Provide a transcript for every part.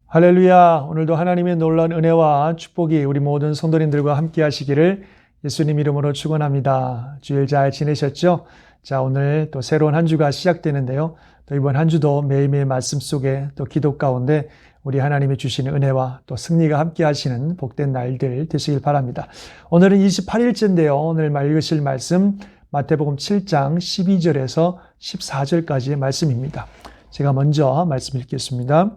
할렐루야. 오늘도 하나님의 놀라운 은혜와 축복이 우리 모든 성도님들과 함께 하시기를 예수님 이름으로 축원합니다. 주일 잘 지내셨죠? 자, 오늘 또 새로운 한 주가 시작되는데요. 또 이번 한 주도 매일매일 말씀 속에 또 기도 가운데 우리 하나님이 주시는 은혜와 또 승리가 함께 하시는 복된 날들 되시길 바랍니다. 오늘은 28일째인데요. 오늘 읽으실 말씀 마태복음 7장 12절에서 14절까지의 말씀입니다. 제가 먼저 말씀 읽겠습니다.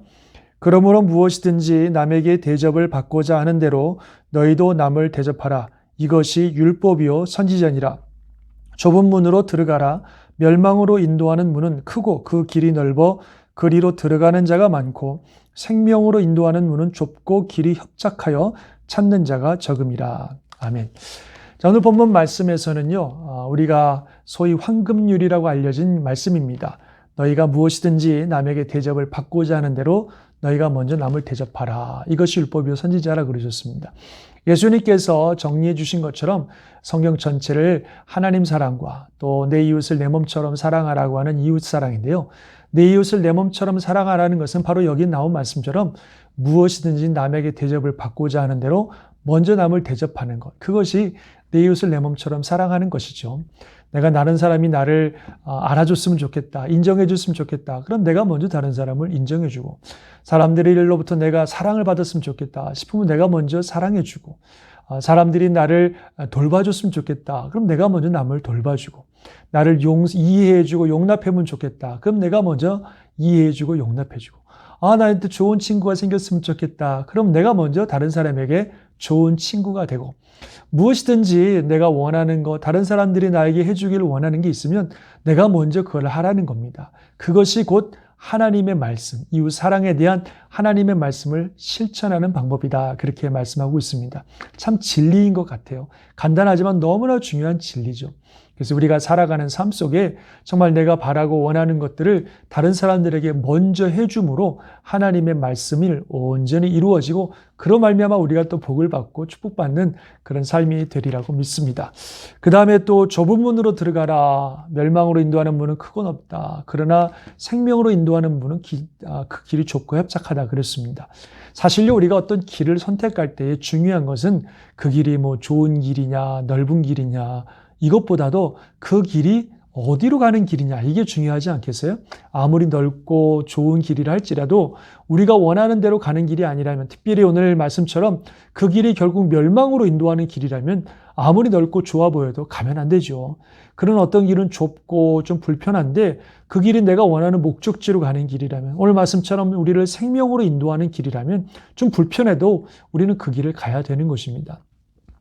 그러므로 무엇이든지 남에게 대접을 받고자 하는 대로 너희도 남을 대접하라. 이것이 율법이요 선지자니라. 좁은 문으로 들어가라. 멸망으로 인도하는 문은 크고 그 길이 넓어 그리로 들어가는 자가 많고 생명으로 인도하는 문은 좁고 길이 협착하여 찾는 자가 적음이라. 아멘. 자, 오늘 본문 말씀에서는요, 우리가 소위 황금률이라고 알려진 말씀입니다. 너희가 무엇이든지 남에게 대접을 받고자 하는 대로 너희가 먼저 남을 대접하라. 이것이 율법이요 선지자라 그러셨습니다. 예수님께서 정리해 주신 것처럼 성경 전체를 하나님 사랑과 또 내 이웃을 내 몸처럼 사랑하라고 하는 이웃 사랑인데요. 내 이웃을 내 몸처럼 사랑하라는 것은 바로 여기 나온 말씀처럼 무엇이든지 남에게 대접을 받고자 하는 대로 먼저 남을 대접하는 것. 그것이 내 이웃을 내 몸처럼 사랑하는 것이죠. 내가 다른 사람이 나를 알아줬으면 좋겠다, 인정해줬으면 좋겠다. 그럼 내가 먼저 다른 사람을 인정해주고, 사람들의 일로부터 내가 사랑을 받았으면 좋겠다 싶으면 내가 먼저 사랑해주고, 사람들이 나를 돌봐줬으면 좋겠다. 그럼 내가 먼저 남을 돌봐주고, 나를 이해해주고 용납해주면 좋겠다. 그럼 내가 먼저 이해해주고 용납해주고, 나한테 좋은 친구가 생겼으면 좋겠다. 그럼 내가 먼저 다른 사람에게 좋은 친구가 되고, 무엇이든지 내가 원하는 것, 다른 사람들이 나에게 해주기를 원하는 게 있으면 내가 먼저 그걸 하라는 겁니다. 그것이 곧 하나님의 말씀, 이웃 사랑에 대한 하나님의 말씀을 실천하는 방법이다. 그렇게 말씀하고 있습니다. 참 진리인 것 같아요. 간단하지만 너무나 중요한 진리죠. 그래서 우리가 살아가는 삶 속에 정말 내가 바라고 원하는 것들을 다른 사람들에게 먼저 해줌으로 하나님의 말씀이 온전히 이루어지고 그로 말미암아 우리가 또 복을 받고 축복받는 그런 삶이 되리라고 믿습니다. 그 다음에 또 좁은 문으로 들어가라. 멸망으로 인도하는 문은 크고 넓다. 그러나 생명으로 인도하는 문은 그 길이 좁고 협착하다 그랬습니다. 사실요, 우리가 어떤 길을 선택할 때 중요한 것은 그 길이 좋은 길이냐 넓은 길이냐 이것보다도 그 길이 어디로 가는 길이냐 이게 중요하지 않겠어요? 아무리 넓고 좋은 길이라 할지라도 우리가 원하는 대로 가는 길이 아니라면, 특별히 오늘 말씀처럼 그 길이 결국 멸망으로 인도하는 길이라면 아무리 넓고 좋아 보여도 가면 안 되죠. 그런 어떤 길은 좁고 좀 불편한데 그 길이 내가 원하는 목적지로 가는 길이라면, 오늘 말씀처럼 우리를 생명으로 인도하는 길이라면 좀 불편해도 우리는 그 길을 가야 되는 것입니다.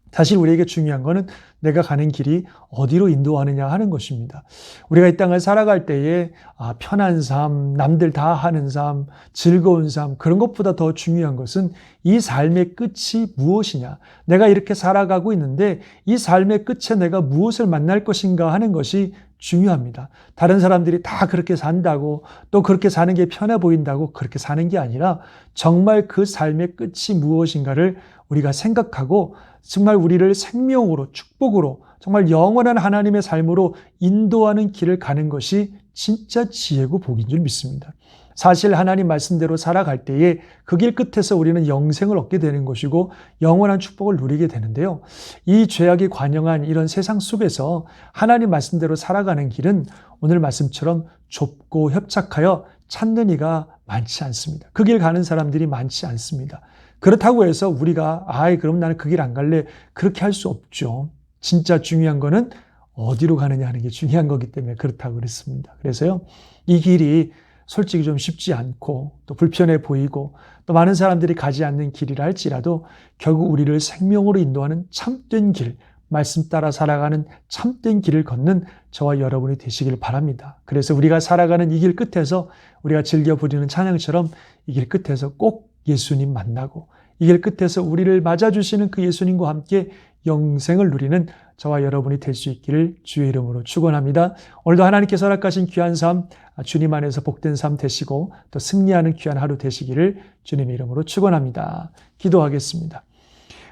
사실 우리에게 중요한 것은 내가 가는 길이 어디로 인도하느냐 하는 것입니다. 우리가 이 땅을 살아갈 때에 편한 삶, 남들 다 하는 삶, 즐거운 삶, 그런 것보다 더 중요한 것은 이 삶의 끝이 무엇이냐. 내가 이렇게 살아가고 있는데 이 삶의 끝에 내가 무엇을 만날 것인가 하는 것이 중요합니다. 다른 사람들이 다 그렇게 산다고, 또 그렇게 사는 게 편해 보인다고 그렇게 사는 게 아니라 정말 그 삶의 끝이 무엇인가를 우리가 생각하고 정말 우리를 생명으로, 축복으로, 정말 영원한 하나님의 삶으로 인도하는 길을 가는 것이 진짜 지혜고 복인 줄 믿습니다. 사실 하나님 말씀대로 살아갈 때에 그 길 끝에서 우리는 영생을 얻게 되는 것이고 영원한 축복을 누리게 되는데요. 이 죄악이 관영한 이런 세상 속에서 하나님 말씀대로 살아가는 길은 오늘 말씀처럼 좁고 협착하여 찾는 이가 많지 않습니다. 그 길 가는 사람들이 많지 않습니다. 그렇다고 해서 우리가 그럼 나는 그 길 안 갈래, 그렇게 할 수 없죠. 진짜 중요한 거는 어디로 가느냐 하는 게 중요한 거기 때문에 그렇다고 그랬습니다. 그래서요, 이 길이 솔직히 좀 쉽지 않고 또 불편해 보이고 또 많은 사람들이 가지 않는 길이라 할지라도 결국 우리를 생명으로 인도하는 참된 길, 말씀 따라 살아가는 참된 길을 걷는 저와 여러분이 되시길 바랍니다. 그래서 우리가 살아가는 이 길 끝에서 우리가 즐겨 부리는 찬양처럼 이 길 끝에서 꼭 예수님 만나고 이 길 끝에서 우리를 맞아주시는 그 예수님과 함께 영생을 누리는 저와 여러분이 될 수 있기를 주의 이름으로 축원합니다. 오늘도 하나님께서 허락하신 귀한 삶, 주님 안에서 복된 삶 되시고 또 승리하는 귀한 하루 되시기를 주님의 이름으로 축원합니다. 기도하겠습니다.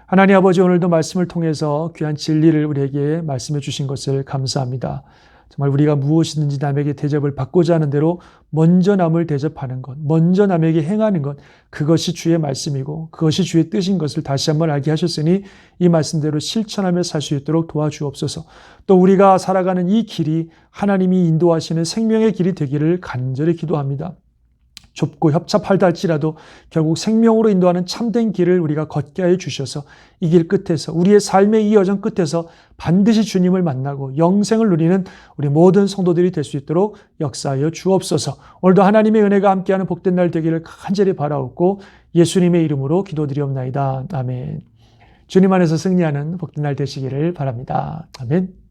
하나님 아버지, 오늘도 말씀을 통해서 귀한 진리를 우리에게 말씀해 주신 것을 감사합니다. 정말 우리가 무엇이든지 남에게 대접을 받고자 하는 대로 먼저 남을 대접하는 것, 먼저 남에게 행하는 것, 그것이 주의 말씀이고 그것이 주의 뜻인 것을 다시 한번 알게 하셨으니 이 말씀대로 실천하며 살 수 있도록 도와주옵소서. 또 우리가 살아가는 이 길이 하나님이 인도하시는 생명의 길이 되기를 간절히 기도합니다. 좁고 협착하다 할지라도 결국 생명으로 인도하는 참된 길을 우리가 걷게 하여 주셔서 이 길 끝에서 우리의 삶의 이 여정 끝에서 반드시 주님을 만나고 영생을 누리는 우리 모든 성도들이 될 수 있도록 역사하여 주옵소서. 오늘도 하나님의 은혜가 함께하는 복된 날 되기를 간절히 바라옵고 예수님의 이름으로 기도드리옵나이다. 아멘. 주님 안에서 승리하는 복된 날 되시기를 바랍니다. 아멘.